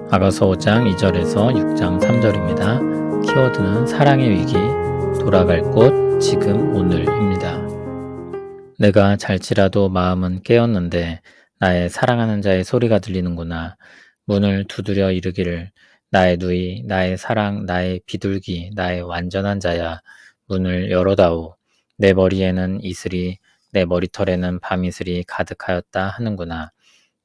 아가서 5장 2절에서 6장 3절입니다. 키워드는 사랑의 위기, 돌아갈 곳, 지금, 오늘입니다. 내가 잘지라도 마음은 깨었는데 나의 사랑하는 자의 소리가 들리는구나. 문을 두드려 이르기를 나의 누이, 나의 사랑, 나의 비둘기, 나의 완전한 자야. 문을 열어다오. 내 머리에는 이슬이, 내 머리털에는 밤이슬이 가득하였다 하는구나.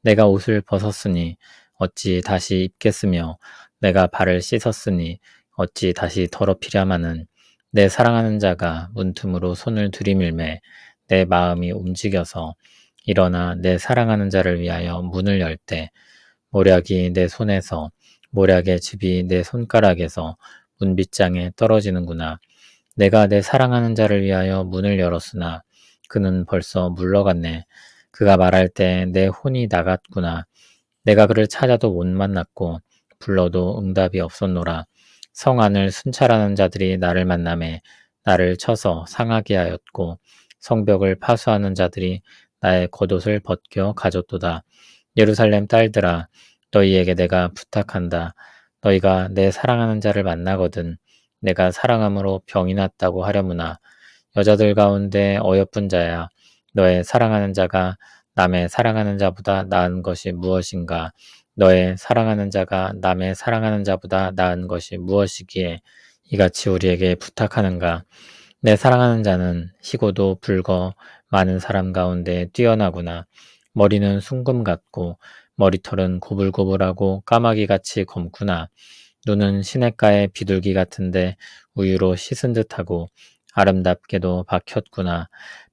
내가 옷을 벗었으니 어찌 다시 입겠으며 내가 발을 씻었으니 어찌 다시 더럽히랴마는 내 사랑하는 자가 문틈으로 손을 들이밀매 내 마음이 움직여서 일어나 내 사랑하는 자를 위하여 문을 열 때 모략이 내 손에서 모략의 즙이 내 손가락에서 문빗장에 떨어지는구나. 내가 내 사랑하는 자를 위하여 문을 열었으나 그는 벌써 물러갔네. 그가 말할 때 내 혼이 나갔구나. 내가 그를 찾아도 못 만났고 불러도 응답이 없었노라. 성 안을 순찰하는 자들이 나를 만나매 나를 쳐서 상하게 하였고 성벽을 파수하는 자들이 나의 겉옷을 벗겨 가졌도다. 예루살렘 딸들아, 너희에게 내가 부탁한다. 너희가 내 사랑하는 자를 만나거든 내가 사랑함으로 병이 났다고 하려무나. 여자들 가운데 어여쁜 자야. 너의 사랑하는 자가 남의 사랑하는 자보다 나은 것이 무엇인가? 너의 사랑하는 자가 남의 사랑하는 자보다 나은 것이 무엇이기에 이같이 우리에게 부탁하는가? 내 사랑하는 자는 희고도 붉어 많은 사람 가운데 뛰어나구나. 머리는 숭금 같고 머리털은 고불고불하고 까마귀같이 검구나. 눈은 시냇가의 비둘기 같은데 우유로 씻은 듯하고 아름답게도 박혔구나.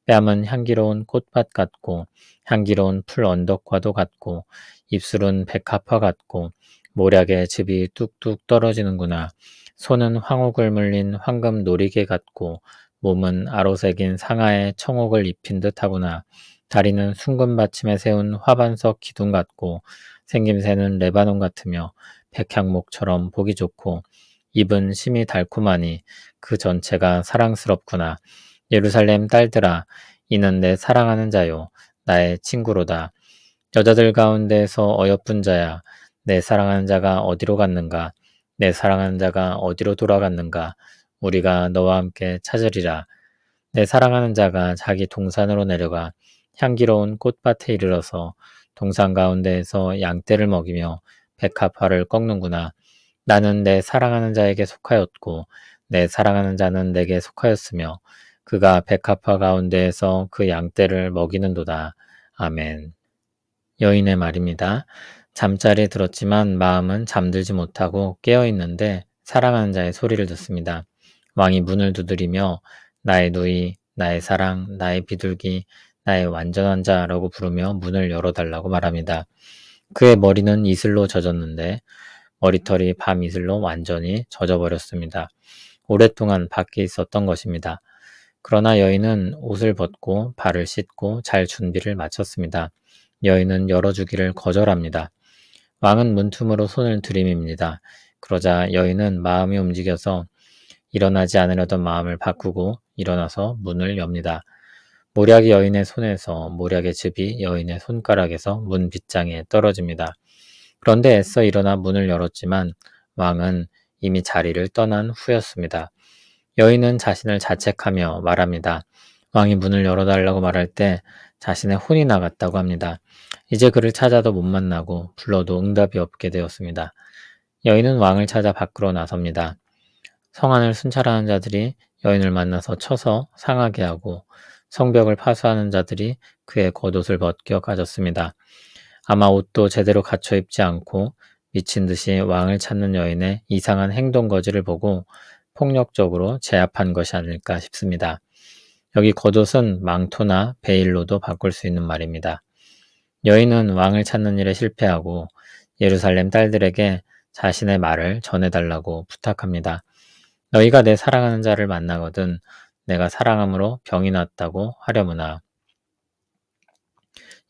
뺨은 향기로운 꽃밭 같고 향기로운 풀 언덕과도 같고 입술은 백합화 같고 모략의 즙이 뚝뚝 떨어지는구나. 손은 황옥을 물린 황금 놀이개 같고 몸은 아로새긴 상아에 청옥을 입힌 듯하구나. 다리는 숭금 받침에 세운 화반석 기둥 같고 생김새는 레바논 같으며 백향목처럼 보기 좋고 입은 심이 달콤하니 그 전체가 사랑스럽구나. 예루살렘 딸들아, 이는 내 사랑하는 자요, 나의 친구로다. 여자들 가운데서 어여쁜 자야, 내 사랑하는 자가 어디로 갔는가? 내 사랑하는 자가 어디로 돌아갔는가? 우리가 너와 함께 찾으리라. 내 사랑하는 자가 자기 동산으로 내려가 향기로운 꽃밭에 이르러서 동산 가운데에서 양떼를 먹이며 백합화를 꺾는구나. 나는 내 사랑하는 자에게 속하였고 내 사랑하는 자는 내게 속하였으며 그가 백합화 가운데에서 그 양떼를 먹이는도다. 아멘. 여인의 말입니다. 잠자리에 들었지만 마음은 잠들지 못하고 깨어 있는데 사랑하는 자의 소리를 듣습니다. 왕이 문을 두드리며 나의 누이, 나의 사랑, 나의 비둘기, 나의 완전한 자라고 부르며 문을 열어달라고 말합니다. 그의 머리는 이슬로 젖었는데 머리털이 밤 이슬로 완전히 젖어버렸습니다. 오랫동안 밖에 있었던 것입니다. 그러나 여인은 옷을 벗고 발을 씻고 잘 준비를 마쳤습니다. 여인은 열어주기를 거절합니다. 왕은 문틈으로 손을 들이밉니다. 그러자 여인은 마음이 움직여서 일어나지 않으려던 마음을 바꾸고 일어나서 문을 엽니다. 모략이 여인의 손에서 모략의 즙이 여인의 손가락에서 문 빗장에 떨어집니다. 그런데 애써 일어나 문을 열었지만 왕은 이미 자리를 떠난 후였습니다. 여인은 자신을 자책하며 말합니다. 왕이 문을 열어달라고 말할 때 자신의 혼이 나갔다고 합니다. 이제 그를 찾아도 못 만나고 불러도 응답이 없게 되었습니다. 여인은 왕을 찾아 밖으로 나섭니다. 성안을 순찰하는 자들이 여인을 만나서 쳐서 상하게 하고 성벽을 파수하는 자들이 그의 겉옷을 벗겨 가졌습니다. 아마 옷도 제대로 갖춰 입지 않고 미친 듯이 왕을 찾는 여인의 이상한 행동 거지를 보고 폭력적으로 제압한 것이 아닐까 싶습니다. 여기 겉옷은 망토나 베일로도 바꿀 수 있는 말입니다. 여인은 왕을 찾는 일에 실패하고 예루살렘 딸들에게 자신의 말을 전해달라고 부탁합니다. 너희가 내 사랑하는 자를 만나거든 내가 사랑함으로 병이 났다고 하려무나.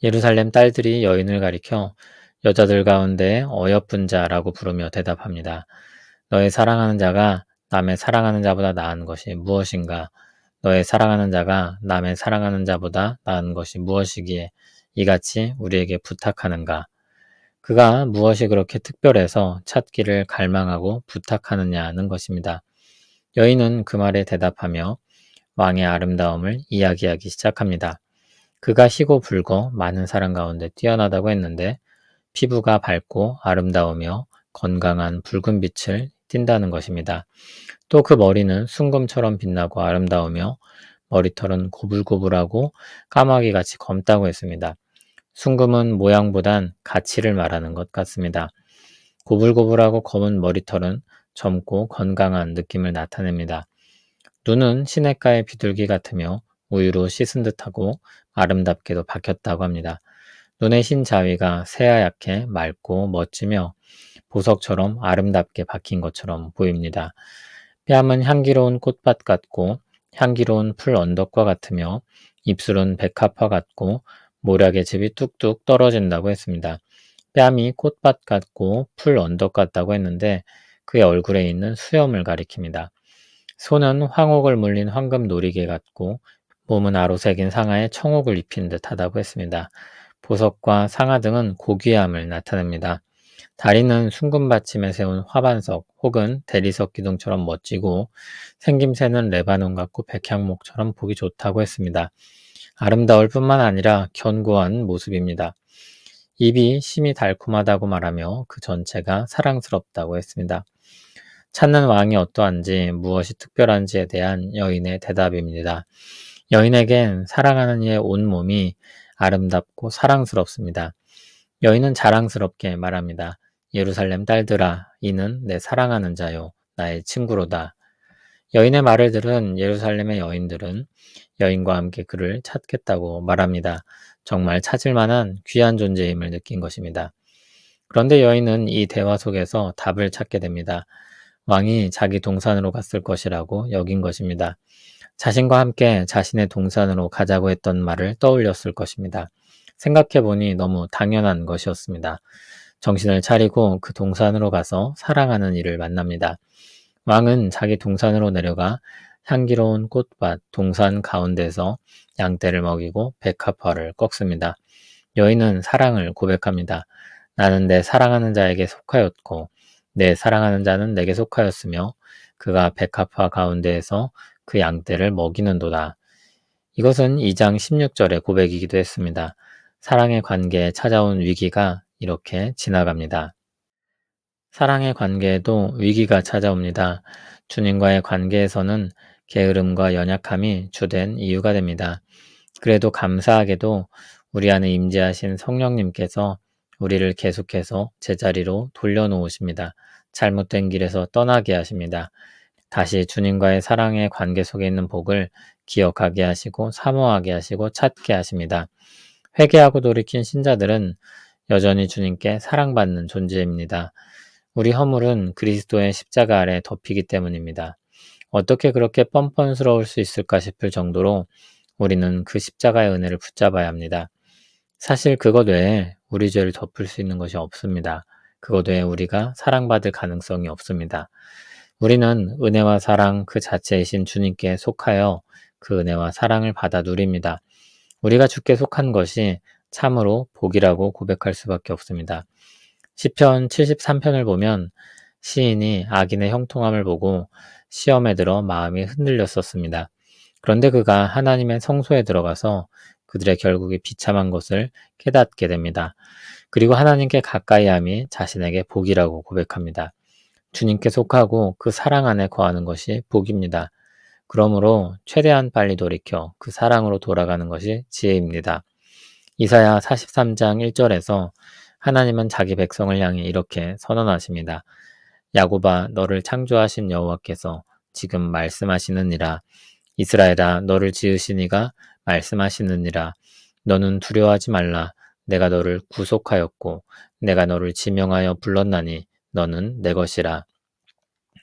예루살렘 딸들이 여인을 가리켜 여자들 가운데 어여쁜 자라고 부르며 대답합니다. 너의 사랑하는 자가 남의 사랑하는 자보다 나은 것이 무엇인가? 너의 사랑하는 자가 남의 사랑하는 자보다 나은 것이 무엇이기에 이같이 우리에게 부탁하는가? 그가 무엇이 그렇게 특별해서 찾기를 갈망하고 부탁하느냐는 것입니다. 여인은 그 말에 대답하며 왕의 아름다움을 이야기하기 시작합니다. 그가 희고 붉어 많은 사람 가운데 뛰어나다고 했는데 피부가 밝고 아름다우며 건강한 붉은 빛을 띈다는 것입니다. 또 그 머리는 순금처럼 빛나고 아름다우며 머리털은 고불고불하고 까마귀같이 검다고 했습니다. 순금은 모양보단 가치를 말하는 것 같습니다. 고불고불하고 검은 머리털은 젊고 건강한 느낌을 나타냅니다. 눈은 시냇가의 비둘기 같으며 우유로 씻은 듯하고 아름답게도 박혔다고 합니다. 눈의 흰 자위가 새하얗게 맑고 멋지며 보석처럼 아름답게 박힌 것처럼 보입니다. 뺨은 향기로운 꽃밭 같고 향기로운 풀 언덕과 같으며 입술은 백합화 같고 모략의 즙이 뚝뚝 떨어진다고 했습니다. 뺨이 꽃밭 같고 풀 언덕 같다고 했는데 그의 얼굴에 있는 수염을 가리킵니다. 손은 황옥을 물린 황금 놀이개 같고 몸은 아로새긴 상아에 청옥을 입힌 듯하다고 했습니다. 보석과 상아 등은 고귀함을 나타냅니다. 다리는 숭금 받침에 세운 화반석 혹은 대리석 기둥처럼 멋지고 생김새는 레바논 같고 백향목처럼 보기 좋다고 했습니다. 아름다울 뿐만 아니라 견고한 모습입니다. 입이 심히 달콤하다고 말하며 그 전체가 사랑스럽다고 했습니다. 찾는 왕이 어떠한지 무엇이 특별한지에 대한 여인의 대답입니다. 여인에겐 사랑하는 이의 온몸이 아름답고 사랑스럽습니다. 여인은 자랑스럽게 말합니다. 예루살렘 딸들아, 이는 내 사랑하는 자요, 나의 친구로다. 여인의 말을 들은 예루살렘의 여인들은 여인과 함께 그를 찾겠다고 말합니다. 정말 찾을 만한 귀한 존재임을 느낀 것입니다. 그런데 여인은 이 대화 속에서 답을 찾게 됩니다. 왕이 자기 동산으로 갔을 것이라고 여긴 것입니다. 자신과 함께 자신의 동산으로 가자고 했던 말을 떠올렸을 것입니다. 생각해보니 너무 당연한 것이었습니다. 정신을 차리고 그 동산으로 가서 사랑하는 이를 만납니다. 왕은 자기 동산으로 내려가 향기로운 꽃밭 동산 가운데서 양떼를 먹이고 백합화를 꺾습니다. 여인은 사랑을 고백합니다. 나는 내 사랑하는 자에게 속하였고 내 사랑하는 자는 내게 속하였으며 그가 백합화 가운데에서 그 양떼를 먹이는도다. 이것은 2장 16절의 고백이기도 했습니다. 사랑의 관계에 찾아온 위기가 이렇게 지나갑니다. 사랑의 관계에도 위기가 찾아옵니다. 주님과의 관계에서는 게으름과 연약함이 주된 이유가 됩니다. 그래도 감사하게도 우리 안에 임재하신 성령님께서 우리를 계속해서 제자리로 돌려놓으십니다. 잘못된 길에서 떠나게 하십니다. 다시 주님과의 사랑의 관계 속에 있는 복을 기억하게 하시고 사모하게 하시고 찾게 하십니다. 회개하고 돌이킨 신자들은 여전히 주님께 사랑받는 존재입니다. 우리 허물은 그리스도의 십자가 아래 덮이기 때문입니다. 어떻게 그렇게 뻔뻔스러울 수 있을까 싶을 정도로 우리는 그 십자가의 은혜를 붙잡아야 합니다. 사실 그것 외에 우리 죄를 덮을 수 있는 것이 없습니다. 그것 외에 우리가 사랑받을 가능성이 없습니다. 우리는 은혜와 사랑 그 자체이신 주님께 속하여 그 은혜와 사랑을 받아 누립니다. 우리가 주께 속한 것이 참으로 복이라고 고백할 수밖에 없습니다. 시편 73편을 보면 시인이 악인의 형통함을 보고 시험에 들어 마음이 흔들렸었습니다. 그런데 그가 하나님의 성소에 들어가서 그들의 결국이 비참한 것을 깨닫게 됩니다. 그리고 하나님께 가까이함이 자신에게 복이라고 고백합니다. 주님께 속하고 그 사랑 안에 거하는 것이 복입니다. 그러므로 최대한 빨리 돌이켜 그 사랑으로 돌아가는 것이 지혜입니다. 이사야 43장 1절에서 하나님은 자기 백성을 향해 이렇게 선언하십니다. 야곱아 너를 창조하신 여호와께서 지금 말씀하시느니라. 이스라엘아 너를 지으신 이가 말씀하시느니라. 너는 두려워하지 말라. 내가 너를 구속하였고 내가 너를 지명하여 불렀나니 너는 내 것이라.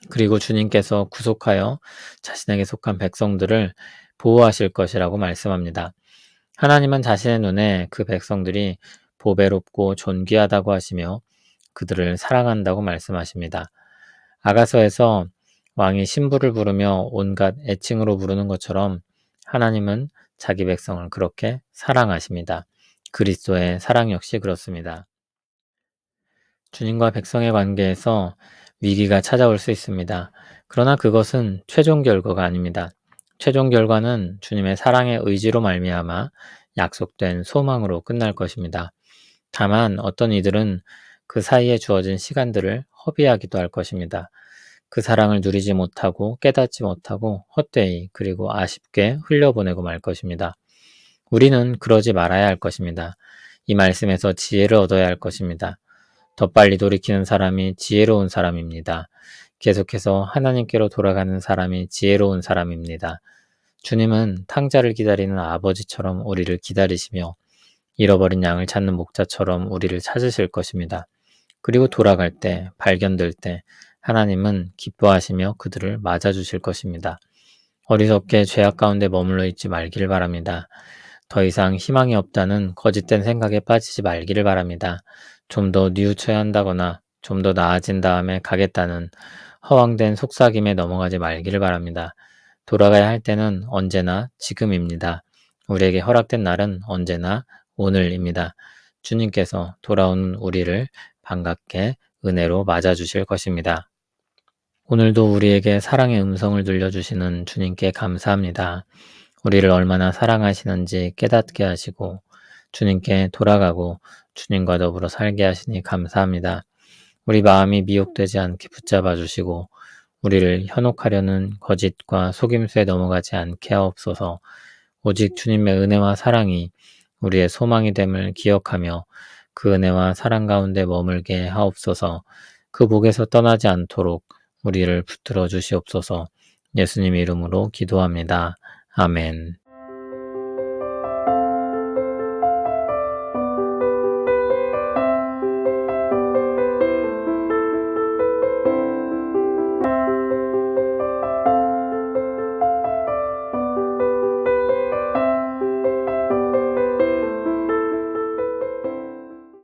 그리고 주님께서 구속하여 자신에게 속한 백성들을 보호하실 것이라고 말씀합니다. 하나님은 자신의 눈에 그 백성들이 보배롭고 존귀하다고 하시며 그들을 사랑한다고 말씀하십니다. 아가서에서 왕이 신부를 부르며 온갖 애칭으로 부르는 것처럼 하나님은 자기 백성을 그렇게 사랑하십니다. 그리스도의 사랑 역시 그렇습니다. 주님과 백성의 관계에서 위기가 찾아올 수 있습니다. 그러나 그것은 최종 결과가 아닙니다. 최종 결과는 주님의 사랑의 의지로 말미암아 약속된 소망으로 끝날 것입니다. 다만 어떤 이들은 그 사이에 주어진 시간들을 허비하기도 할 것입니다. 그 사랑을 누리지 못하고 깨닫지 못하고 헛되이 그리고 아쉽게 흘려보내고 말 것입니다. 우리는 그러지 말아야 할 것입니다. 이 말씀에서 지혜를 얻어야 할 것입니다. 더 빨리 돌이키는 사람이 지혜로운 사람입니다. 계속해서 하나님께로 돌아가는 사람이 지혜로운 사람입니다. 주님은 탕자를 기다리는 아버지처럼 우리를 기다리시며 잃어버린 양을 찾는 목자처럼 우리를 찾으실 것입니다. 그리고 돌아갈 때, 발견될 때 하나님은 기뻐하시며 그들을 맞아주실 것입니다. 어리석게 죄악 가운데 머물러 있지 말기를 바랍니다. 더 이상 희망이 없다는 거짓된 생각에 빠지지 말기를 바랍니다. 좀 더 뉘우쳐야 한다거나 좀 더 나아진 다음에 가겠다는 허황된 속삭임에 넘어가지 말기를 바랍니다. 돌아가야 할 때는 언제나 지금입니다. 우리에게 허락된 날은 언제나 오늘입니다. 주님께서 돌아오는 우리를 반갑게 은혜로 맞아주실 것입니다. 오늘도 우리에게 사랑의 음성을 들려주시는 주님께 감사합니다. 우리를 얼마나 사랑하시는지 깨닫게 하시고 주님께 돌아가고 주님과 더불어 살게 하시니 감사합니다. 우리 마음이 미혹되지 않게 붙잡아 주시고 우리를 현혹하려는 거짓과 속임수에 넘어가지 않게 하옵소서. 오직 주님의 은혜와 사랑이 우리의 소망이 됨을 기억하며 그 은혜와 사랑 가운데 머물게 하옵소서. 그 복에서 떠나지 않도록 우리를 붙들어 주시옵소서. 예수님 이름으로 기도합니다. 아멘.